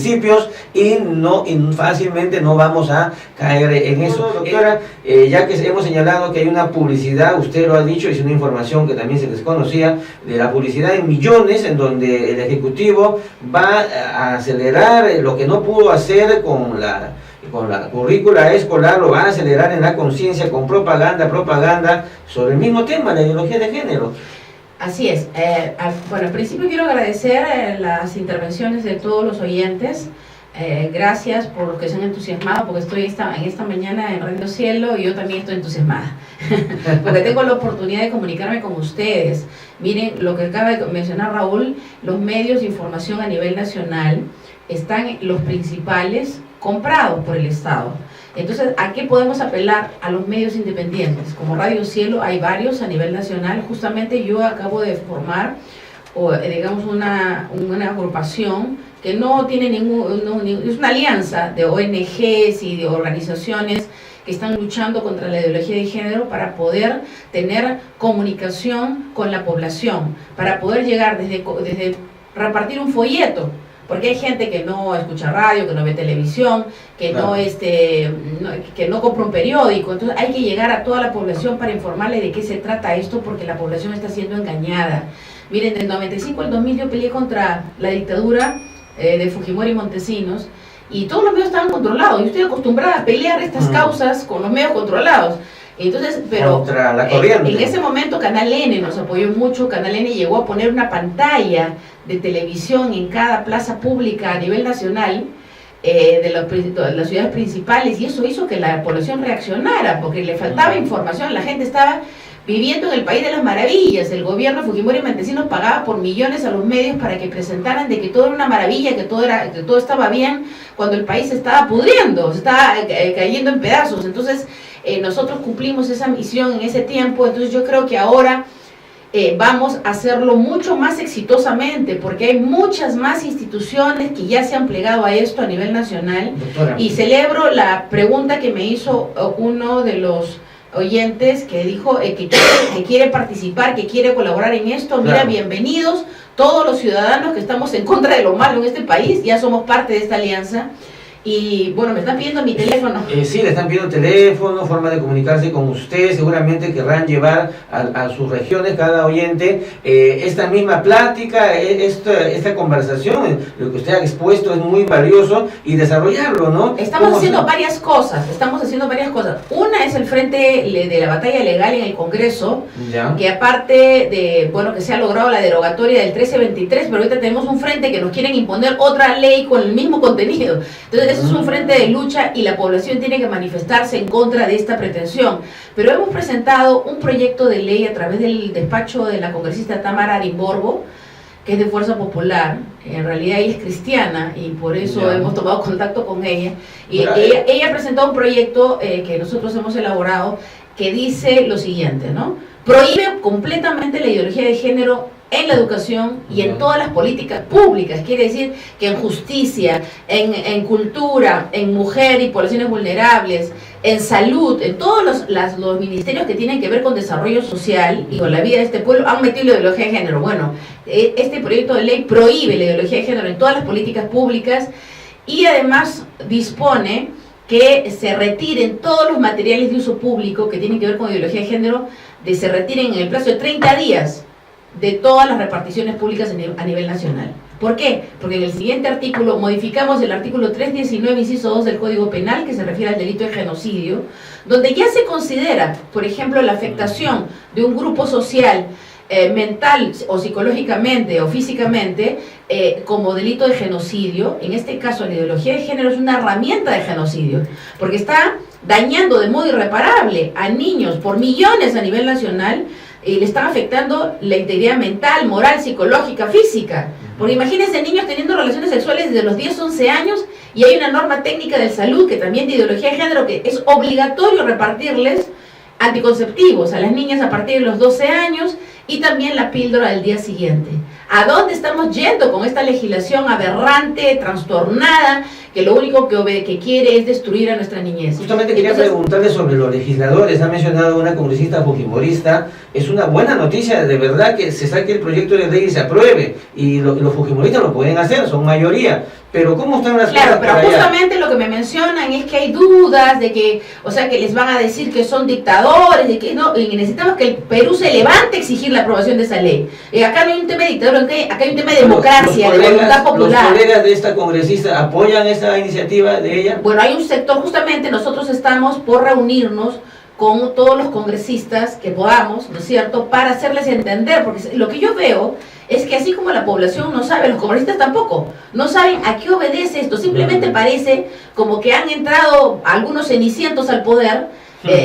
y fácilmente no vamos a caer en eso. Doctora, ya que hemos señalado que hay una publicidad, usted lo ha dicho, es una información que también se desconocía, de la publicidad en millones, en donde el Ejecutivo va a acelerar lo que no pudo hacer con la currícula escolar, lo va a acelerar en la conciencia con propaganda sobre el mismo tema, la ideología de género. Así es. Bueno, al principio quiero agradecer las intervenciones de todos los oyentes. Gracias por los que se han entusiasmado, porque estoy en esta mañana en Radio Cielo y yo también estoy entusiasmada, porque tengo la oportunidad de comunicarme con ustedes. Miren, lo que acaba de mencionar Raúl, los medios de información a nivel nacional están los principales comprados por el Estado. Entonces, ¿a qué podemos apelar? A los medios independientes. Como Radio Cielo hay varios a nivel nacional. Justamente yo acabo de formar, digamos, una agrupación que no tiene es una alianza de ONGs y de organizaciones que están luchando contra la ideología de género para poder tener comunicación con la población, para poder llegar desde repartir un folleto Porque hay gente que no escucha radio, que no ve televisión, que Claro. que no compra un periódico. Entonces hay que llegar a toda la población para informarle de qué se trata esto, porque la población está siendo engañada. Miren, del 95 al 2000 yo peleé contra la dictadura de Fujimori y Montesinos, y todos los medios estaban controlados. Yo estoy acostumbrada a pelear estas causas con los medios controlados. Entonces, pero Contra la corriente. en ese momento Canal N nos apoyó mucho. Canal N llegó a poner una pantalla de televisión en cada plaza pública a nivel nacional, de las ciudades principales, y eso hizo que la población reaccionara, porque le faltaba información. La gente estaba viviendo en el país de las maravillas. El gobierno Fujimori y Montesinos pagaba por millones a los medios para que presentaran de que todo era una maravilla, que todo estaba bien, cuando el país se estaba pudriendo, se estaba cayendo en pedazos. Entonces nosotros cumplimos esa misión en ese tiempo. Entonces yo creo que ahora vamos a hacerlo mucho más exitosamente, porque hay muchas más instituciones que ya se han plegado a esto a nivel nacional. Doctora. Y celebro la pregunta que me hizo uno de los oyentes, que dijo que quiere participar, que quiere colaborar en esto. Mira, Claro. bienvenidos todos los ciudadanos que estamos en contra de lo malo en este país. Ya somos parte de esta alianza. Y bueno, me están pidiendo mi teléfono. Sí, le están pidiendo teléfono, forma de comunicarse con usted. Seguramente querrán llevar a sus regiones, cada oyente, esta misma plática, esta conversación. Lo que usted ha expuesto es muy valioso, y desarrollarlo, ¿no? Estamos haciendo varias cosas. Una es el frente de la batalla legal en el Congreso, Ya. que aparte de, bueno, que se ha logrado la derogatoria del 1323, pero ahorita tenemos un frente que nos quieren imponer otra ley con el mismo contenido. Entonces, ese es un frente de lucha, y la población tiene que manifestarse en contra de esta pretensión. Pero hemos presentado un proyecto de ley a través del despacho de la congresista Tamara Arimborgo, que es de Fuerza Popular. En realidad ella es cristiana, y por eso Ya. hemos tomado contacto con ella. Y Mira, ella presentó un proyecto que nosotros hemos elaborado, que dice lo siguiente, ¿no? Prohíbe completamente la ideología de género en la educación y en todas las políticas públicas. Quiere decir que en justicia, en cultura, en mujer y poblaciones vulnerables, en salud, en todos los ministerios que tienen que ver con desarrollo social y con la vida de este pueblo, han metido la ideología de género. Bueno, este proyecto de ley prohíbe la ideología de género en todas las políticas públicas, y además dispone que se retiren todos los materiales de uso público que tienen que ver con ideología de género, se retiren en el plazo de 30 días de todas las reparticiones públicas a nivel nacional. ¿Por qué? Porque en el siguiente artículo modificamos el artículo 319, inciso 2 del Código Penal, que se refiere al delito de genocidio, donde ya se considera, por ejemplo, la afectación de un grupo social, mental o psicológicamente o físicamente, como delito de genocidio. En este caso, la ideología de género es una herramienta de genocidio, porque está dañando de modo irreparable a niños por millones a nivel nacional, y le están afectando la integridad mental, moral, psicológica, física. Porque imagínense niños teniendo relaciones sexuales desde los 10, 11 años, y hay una norma técnica de salud, que también de ideología de género, que es obligatorio repartirles anticonceptivos a las niñas a partir de los 12 años, y también la píldora del día siguiente. ¿A dónde estamos yendo con esta legislación aberrante, trastornada, que lo único que quiere es destruir a nuestra niñez? Justamente quería preguntarle sobre los legisladores. Ha mencionado una congresista fujimorista. Es una buena noticia, de verdad, que se saque el proyecto de ley y se apruebe. Y los fujimoristas lo pueden hacer, son mayoría. Pero ¿cómo están las cosas? Claro, pero justamente lo que me mencionan es que hay dudas de que, o sea, que les van a decir que son dictadores, de que no, y necesitamos que el Perú se levante a exigir la aprobación de esa ley. Acá no hay un tema de dictadura, acá hay un tema de democracia, de voluntad popular. ¿Los colegas de esta congresista apoyan esa iniciativa de ella? Bueno, hay un sector, justamente nosotros estamos por reunirnos con todos los congresistas que podamos, ¿no es cierto?, para hacerles entender, porque lo que yo veo es que así como la población no sabe, los congresistas tampoco, no saben a qué obedece esto. Simplemente parece como que han entrado algunos cenicientos al poder,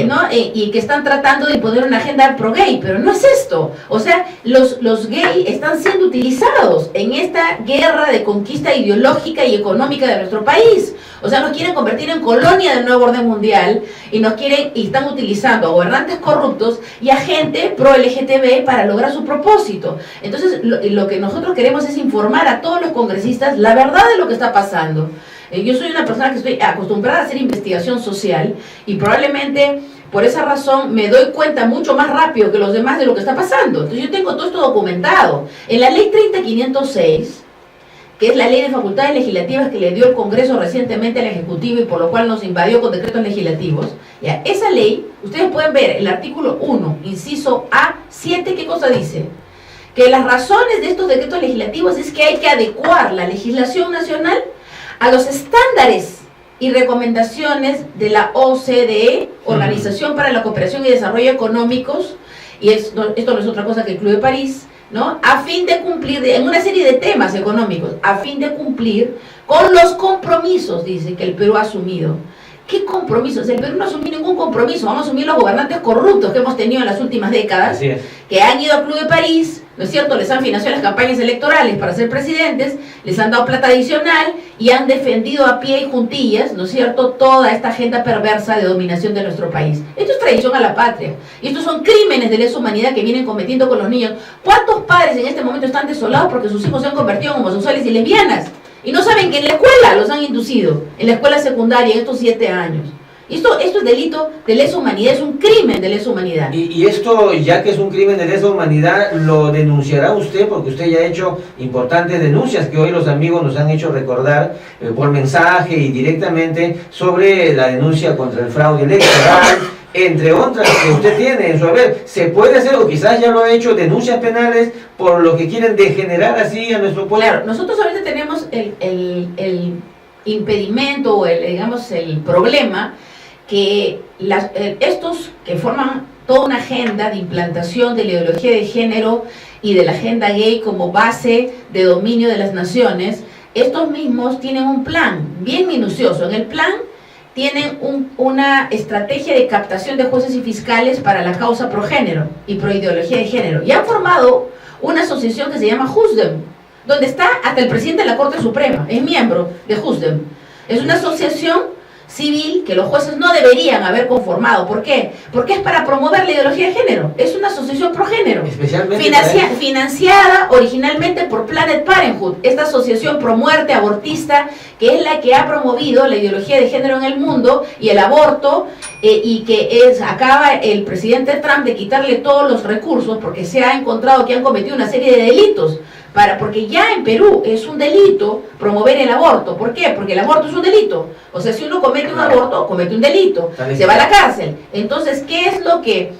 ¿no? Y que están tratando de imponer una agenda pro-gay, pero no es esto. O sea, los gays están siendo utilizados en esta guerra de conquista ideológica y económica de nuestro país. O sea, nos quieren convertir en colonia del nuevo orden mundial, y están utilizando a gobernantes corruptos y a gente pro-LGTB para lograr su propósito. Entonces, lo que nosotros queremos es informar a todos los congresistas la verdad de lo que está pasando. Yo soy una persona que estoy acostumbrada a hacer investigación social, y probablemente por esa razón me doy cuenta mucho más rápido que los demás de lo que está pasando. Entonces yo tengo todo esto documentado. En la ley 30.506 que es la ley de facultades legislativas que le dio el Congreso recientemente al Ejecutivo y por lo cual nos invadió con decretos legislativos, ya, esa ley, ustedes pueden ver el artículo 1, inciso A7, ¿qué cosa dice? Que las razones de estos decretos legislativos es que hay que adecuar la legislación nacional a los estándares y recomendaciones de la OCDE, Organización para la Cooperación y Desarrollo Económicos, y esto no es otra cosa que el Club de París, ¿no? A fin de cumplir, en una serie de temas económicos, a fin de cumplir con los compromisos, dice, que el Perú ha asumido. ¿Qué compromisos? El Perú no asumió ningún compromiso, vamos a asumir los gobernantes corruptos que hemos tenido en las últimas décadas, que han ido al Club de París, ¿no es cierto? Les han financiado las campañas electorales para ser presidentes, les han dado plata adicional y han defendido a pie y juntillas, ¿no es cierto?, toda esta agenda perversa de dominación de nuestro país. Esto es traición a la patria. Y estos son crímenes de lesa humanidad que vienen cometiendo con los niños. ¿Cuántos padres en este momento están desolados porque sus hijos se han convertido en homosexuales y lesbianas? Y no saben que en la escuela los han inducido, en la escuela secundaria, en estos 7 años. Esto es delito de lesa humanidad, es un crimen de lesa humanidad. Y esto, ya que es un crimen de lesa humanidad, ¿lo denunciará usted? Porque usted ya ha hecho importantes denuncias que hoy los amigos nos han hecho recordar por mensaje y directamente sobre la denuncia contra el fraude electoral, entre otras que usted tiene en su haber. ¿Se puede hacer, o quizás ya lo ha hecho, denuncias penales por lo que quieren degenerar así a nuestro pueblo? Claro, nosotros ahorita tenemos el impedimento o el problema que estos que forman toda una agenda de implantación de la ideología de género y de la agenda gay como base de dominio de las naciones, estos mismos tienen un plan bien minucioso. En el plan tienen una estrategia de captación de jueces y fiscales para la causa pro género y pro ideología de género. Y han formado una asociación que se llama JUSDEM, donde está hasta el presidente de la Corte Suprema, es miembro de JUSDEM. Es una asociación civil que los jueces no deberían haber conformado. ¿Por qué? Porque es para promover la ideología de género. Es una asociación pro género. Especialmente financiada originalmente por Planet Parenthood, esta asociación pro muerte abortista, que es la que ha promovido la ideología de género en el mundo y el aborto, y que acaba el presidente Trump de quitarle todos los recursos porque se ha encontrado que han cometido una serie de delitos. Porque ya en Perú es un delito promover el aborto. ¿Por qué? Porque el aborto es un delito. O sea, si uno comete un aborto, comete un delito, se va a la cárcel. Entonces, ¿qué es lo que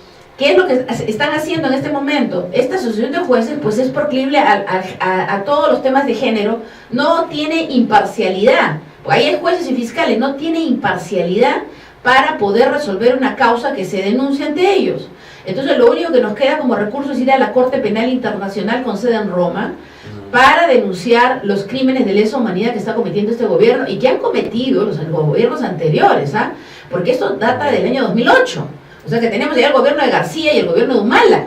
están haciendo en este momento? Esta asociación de jueces pues es proclive a todos los temas de género, no tiene imparcialidad. Ahí hay jueces y fiscales, no tiene imparcialidad para poder resolver una causa que se denuncia ante ellos. Entonces lo único que nos queda como recurso es ir a la Corte Penal Internacional con sede en Roma para denunciar los crímenes de lesa humanidad que está cometiendo este gobierno y que han cometido los gobiernos anteriores, ¿ah? Porque esto data del año 2008. O sea que tenemos ya el gobierno de García y el gobierno de Humala,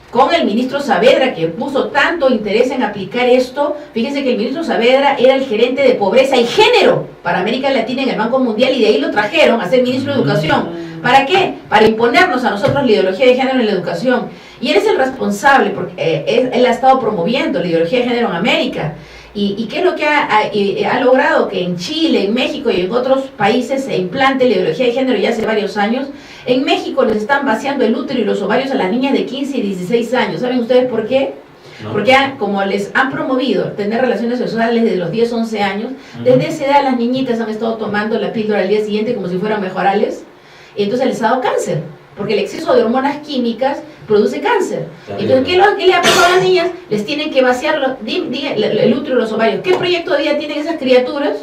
con el ministro Saavedra, que puso tanto interés en aplicar esto. Fíjense que el ministro Saavedra era el gerente de pobreza y género para América Latina en el Banco Mundial, y de ahí lo trajeron a ser ministro de Educación. ¿Para qué? Para imponernos a nosotros la ideología de género en la educación. Y él es el responsable, porque él ha estado promoviendo la ideología de género en América. ¿Y qué es lo que ha logrado? Que en Chile, en México y en otros países se implante la ideología de género ya hace varios años. En México les están vaciando el útero y los ovarios a las niñas de 15 y 16 años. ¿Saben ustedes por qué? No. Porque como les han promovido tener relaciones sexuales desde los 10, 11 años, desde esa edad las niñitas han estado tomando la píldora al día siguiente como si fueran mejorales. Y entonces les ha dado cáncer, porque el exceso de hormonas químicas produce cáncer. Entonces, ¿qué le ha pasado a las niñas? Les tienen que vaciar el útero y los ovarios. ¿Qué proyecto de vida tienen esas criaturas?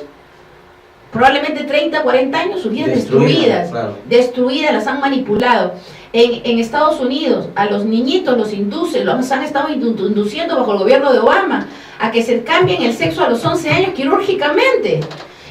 Probablemente 30, 40 años, sus vidas destruidas, claro. Destruidas, las han manipulado. En Estados Unidos, a los niñitos los inducen, los han estado induciendo bajo el gobierno de Obama, a que se cambien el sexo a los 11 años quirúrgicamente.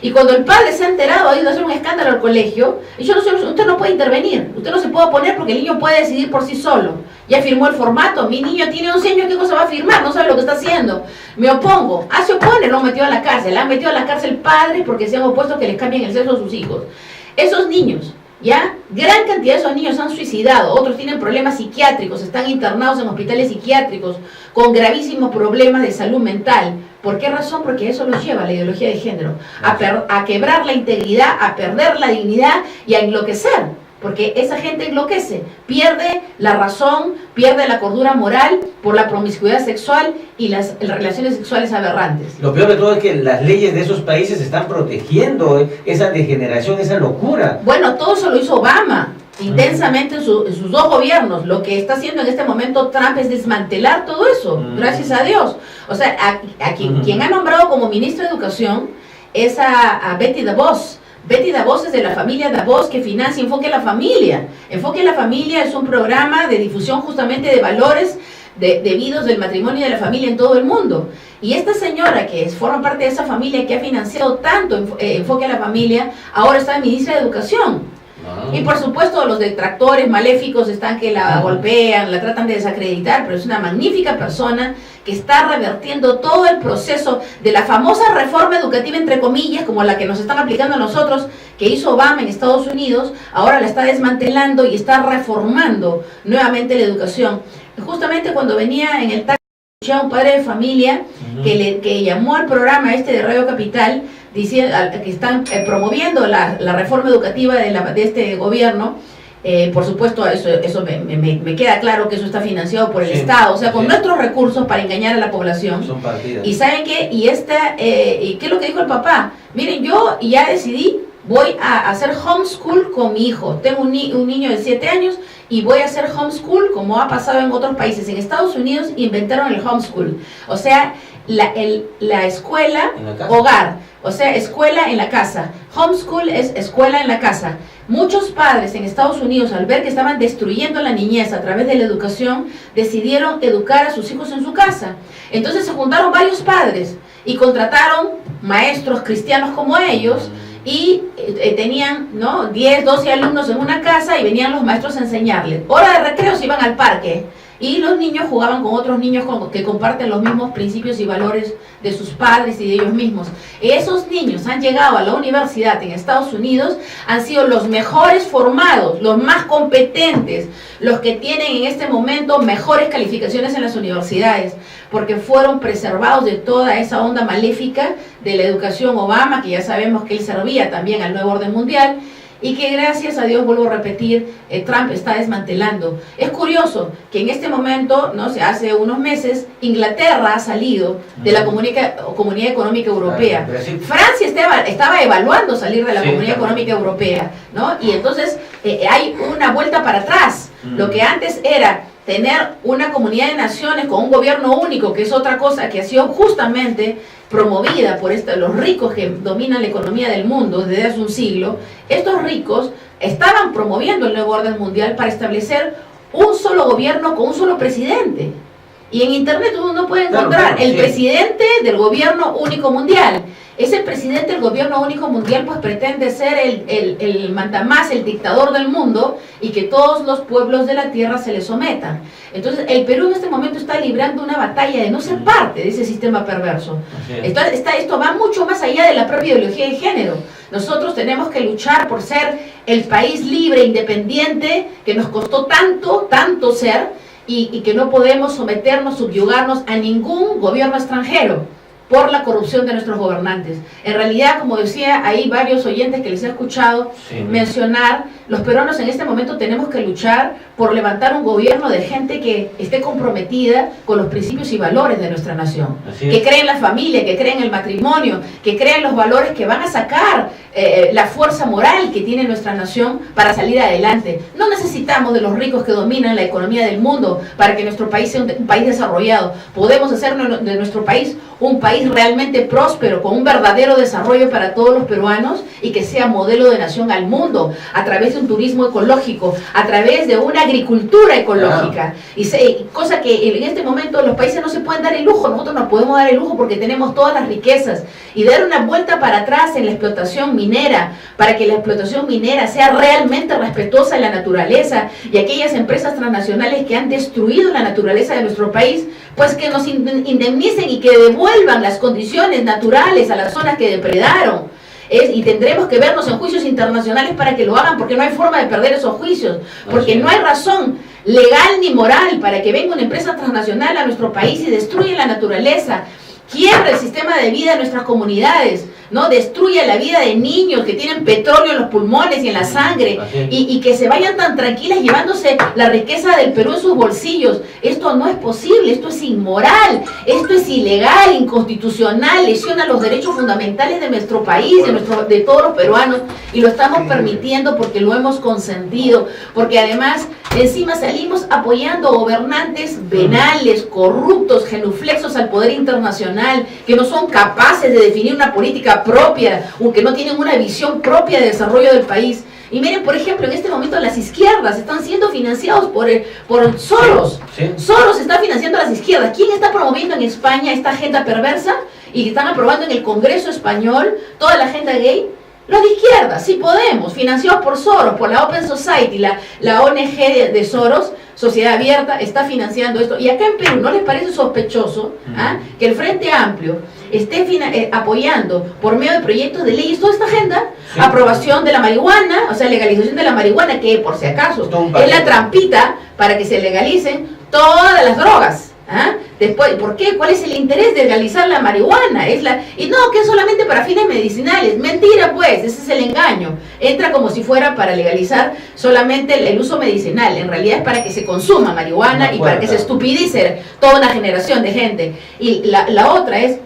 Y cuando el padre se ha enterado, ha ido a hacer un escándalo al colegio, y yo no sé, usted no puede intervenir, usted no se puede oponer porque el niño puede decidir por sí solo. Ya firmó el formato, mi niño tiene 11 años, ¿qué cosa va a firmar? No sabe lo que está haciendo. Me opongo. Se opone, lo han metido a la cárcel. Han metido a la cárcel padres porque se han opuesto a que les cambien el sexo a sus hijos. Esos niños, ya, gran cantidad de esos niños han suicidado, otros tienen problemas psiquiátricos, están internados en hospitales psiquiátricos con gravísimos problemas de salud mental. ¿Por qué razón? Porque eso los lleva a la ideología de género, a quebrar la integridad, a perder la dignidad y a enloquecer. porque esa gente enloquece, pierde la razón, pierde la cordura moral por la promiscuidad sexual y las relaciones sexuales aberrantes. Lo peor de todo es que las leyes de esos países están protegiendo esa degeneración, esa locura. Bueno, todo eso lo hizo Obama intensamente en sus dos gobiernos. Lo que está haciendo en este momento Trump es desmantelar todo eso, gracias a Dios. O sea, quien ha nombrado como ministra de Educación es a Betty DeVos. Betty DeVos es de la familia DeVos, que financia Enfoque a la Familia. Enfoque a la Familia es un programa de difusión justamente de valores debidos del matrimonio y de la familia en todo el mundo. Y esta señora que forma parte de esa familia que ha financiado tanto Enfoque a la Familia, ahora está de ministra de Educación. Y por supuesto los detractores maléficos están que la golpean, la tratan de desacreditar, pero es una magnífica persona que está revertiendo todo el proceso de la famosa reforma educativa, entre comillas, como la que nos están aplicando a nosotros, que hizo Obama en Estados Unidos. Ahora la está desmantelando y está reformando nuevamente la educación. Justamente cuando venía en el taxi, escuché a un padre de familia que llamó al programa de Radio Capital, diciendo que están promoviendo la reforma educativa de este gobierno. Por supuesto, eso me queda claro que eso está financiado por el Estado, o sea, con nuestros recursos para engañar a la población. Son partidas. Y ¿saben qué? ¿Y qué es lo que dijo el papá? Miren, yo ya decidí, voy a hacer homeschool con mi hijo. Tengo un niño de 7 años y voy a hacer homeschool como ha pasado en otros países. En Estados Unidos inventaron el homeschool, o sea, la escuela hogar, o sea, escuela en la casa. Homeschool es escuela en la casa. Muchos padres en Estados Unidos, al ver que estaban destruyendo la niñez a través de la educación, decidieron educar a sus hijos en su casa. Entonces se juntaron varios padres y contrataron maestros cristianos como ellos, y tenían 10, 12 alumnos en una casa y venían los maestros a enseñarles. Hora de recreo se iban al parque y los niños jugaban con otros niños que comparten los mismos principios y valores de sus padres y de ellos mismos. Esos niños han llegado a la universidad en Estados Unidos, han sido los mejores formados, los más competentes, los que tienen en este momento mejores calificaciones en las universidades, porque fueron preservados de toda esa onda maléfica de la educación Obama, que ya sabemos que él servía también al nuevo orden mundial, y que gracias a Dios, vuelvo a repetir, Trump está desmantelando. Es curioso que en este momento, hace unos meses, Inglaterra ha salido de la Comunidad Económica Europea. Francia estaba evaluando salir de la Comunidad Económica Europea, y entonces hay una vuelta para atrás. Lo que antes era tener una comunidad de naciones con un gobierno único, que es otra cosa que ha sido justamente promovida por los ricos que dominan la economía del mundo desde hace un siglo. Estos ricos estaban promoviendo el nuevo orden mundial para establecer un solo gobierno con un solo presidente. Y en internet uno puede encontrar el presidente del gobierno único mundial. Ese presidente del gobierno único mundial pues pretende ser el mandamás, el dictador del mundo, y que todos los pueblos de la tierra se le sometan. Entonces el Perú en este momento está librando una batalla de no ser parte de ese sistema perverso. Esto va mucho más allá de la propia ideología de género. Nosotros tenemos que luchar por ser el país libre, independiente, que nos costó tanto ser, y que no podemos someternos, subyugarnos a ningún gobierno extranjero por la corrupción de nuestros gobernantes. En realidad, como decía, hay varios oyentes que les he escuchado mencionar, los peruanos en este momento tenemos que luchar por levantar un gobierno de gente que esté comprometida con los principios y valores de nuestra nación, que cree en la familia, que cree en el matrimonio, que cree en los valores que van a sacar la fuerza moral que tiene nuestra nación para salir adelante. No necesitamos de los ricos que dominan la economía del mundo para que nuestro país sea un país desarrollado. Podemos hacer de nuestro país un país realmente próspero, con un verdadero desarrollo para todos los peruanos, y que sea modelo de nación al mundo, a través de un turismo ecológico, a través de una agricultura ecológica, cosa que en este momento los países no se pueden dar el lujo. Nosotros nos podemos dar el lujo porque tenemos todas las riquezas, y dar una vuelta para atrás en la explotación minera, para que la explotación minera sea realmente respetuosa de la naturaleza, y aquellas empresas transnacionales que han destruido la naturaleza de nuestro país, pues que nos indemnicen y que devuelvan las condiciones naturales a las zonas que depredaron. Y tendremos que vernos en juicios internacionales para que lo hagan, porque no hay forma de perder esos juicios, porque no hay razón legal ni moral para que venga una empresa transnacional a nuestro país y destruya la naturaleza, quiebra el sistema de vida de nuestras comunidades, ¿no? Destruya la vida de niños que tienen petróleo en los pulmones y en la sangre, y que se vayan tan tranquilas llevándose la riqueza del Perú en sus bolsillos. Esto no es posible, esto es inmoral, esto es ilegal, inconstitucional, lesiona los derechos fundamentales de nuestro país, de todos los peruanos, y lo estamos permitiendo porque lo hemos consentido, porque además encima salimos apoyando gobernantes venales, corruptos, genuflexos al poder internacional, que no son capaces de definir una política propia, o que no tienen una visión propia de desarrollo del país. Y miren, por ejemplo, en este momento las izquierdas están siendo financiados por Soros. Soros está financiando a las izquierdas. ¿Quién está promoviendo en España esta agenda perversa y que están aprobando en el Congreso español toda la agenda gay? Los de izquierda, Sí Podemos, financiados por Soros, por la Open Society, la ONG de Soros, Sociedad Abierta, está financiando esto. Y acá en Perú, ¿no les parece sospechoso que el Frente Amplio esté apoyando por medio de proyectos de leyes toda esta agenda? Aprobación de la marihuana, o sea, legalización de la marihuana, que por si acaso es la trampita para que se legalicen todas las drogas. Después, ¿por qué? ¿Cuál es el interés de legalizar la marihuana? Y no, que es solamente para fines medicinales. Mentira, pues, ese es el engaño. Entra como si fuera para legalizar solamente el uso medicinal. En realidad es para que se consuma marihuana y para que se estupidice toda una generación de gente. Y la otra es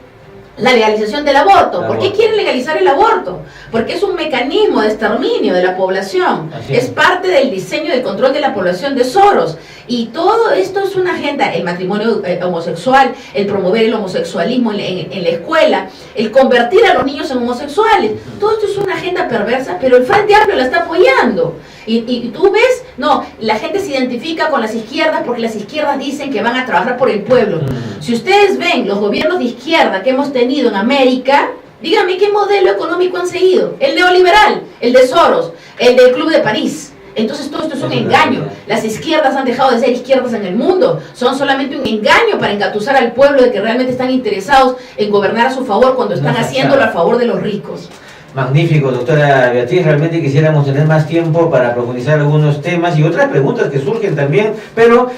la legalización del aborto. ¿Por qué quieren legalizar el aborto? Porque es un mecanismo de exterminio de la población. Es parte del diseño de control de la población de Soros. Y todo esto es una agenda, el matrimonio homosexual, el promover el homosexualismo en la escuela, el convertir a los niños en homosexuales. Todo esto es una agenda perversa, pero el Frente Amplio la está apoyando. Y tú ves, no, la gente se identifica con las izquierdas porque las izquierdas dicen que van a trabajar por el pueblo. Si ustedes ven los gobiernos de izquierda que hemos tenido en América, díganme qué modelo económico han seguido. El neoliberal, el de Soros, el del Club de París. Entonces todo esto es un engaño. Las izquierdas han dejado de ser izquierdas en el mundo. Son solamente un engaño para engatusar al pueblo de que realmente están interesados en gobernar a su favor cuando están haciéndolo a favor de los ricos. Magnífico, doctora Beatriz. Realmente quisiéramos tener más tiempo para profundizar algunos temas y otras preguntas que surgen también, pero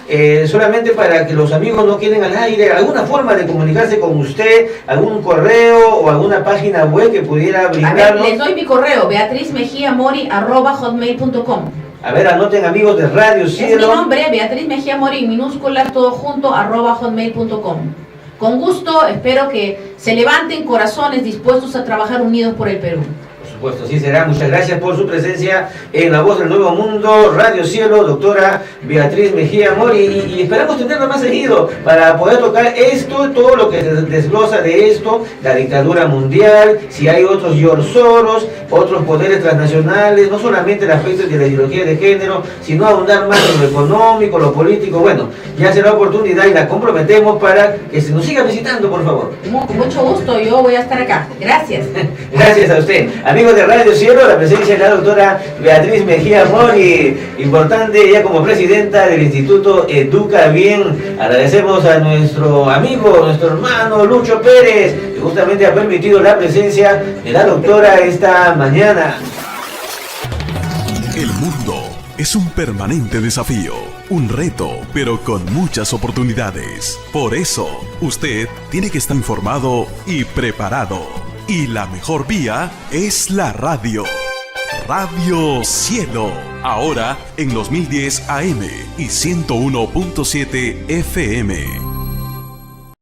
solamente para que los amigos no queden al aire, alguna forma de comunicarse con usted, algún correo o alguna página web que pudiera brindarnos. A ver, les doy mi correo, beatrizmejiamori@hotmail.com. A ver, anoten, amigos de Radio Cielo. Es mi nombre, Beatriz Mejía Mori, en minúsculas, todo junto, @hotmail.com. Con gusto, espero que se levanten corazones dispuestos a trabajar unidos por el Perú. Por supuesto, así será. Muchas gracias por su presencia en La Voz del Nuevo Mundo, Radio Cielo, doctora Beatriz Mejía Mori, y esperamos tenerla más seguido para poder tocar esto, todo lo que se desglosa de esto, la dictadura mundial, si hay otros George Soros, otros poderes transnacionales, no solamente el aspecto de la ideología de género, sino ahondar más en lo económico, lo político. Bueno, ya será oportunidad y la comprometemos para que se nos siga visitando, por favor. Con mucho gusto, yo voy a estar acá. Gracias. Gracias a usted. Amigos de Radio Cielo, la presencia de la doctora Beatriz Mejía Mori, importante, ella como presidenta del Instituto Educa Bien. Agradecemos a nuestro amigo, nuestro hermano Lucho Pérez, que justamente ha permitido la presencia de la doctora esta mañana. El mundo es un permanente desafío, un reto, pero con muchas oportunidades. Por eso, usted tiene que estar informado y preparado. Y la mejor vía es la radio. Radio Cielo. Ahora en los 1010 AM y 101.7 FM.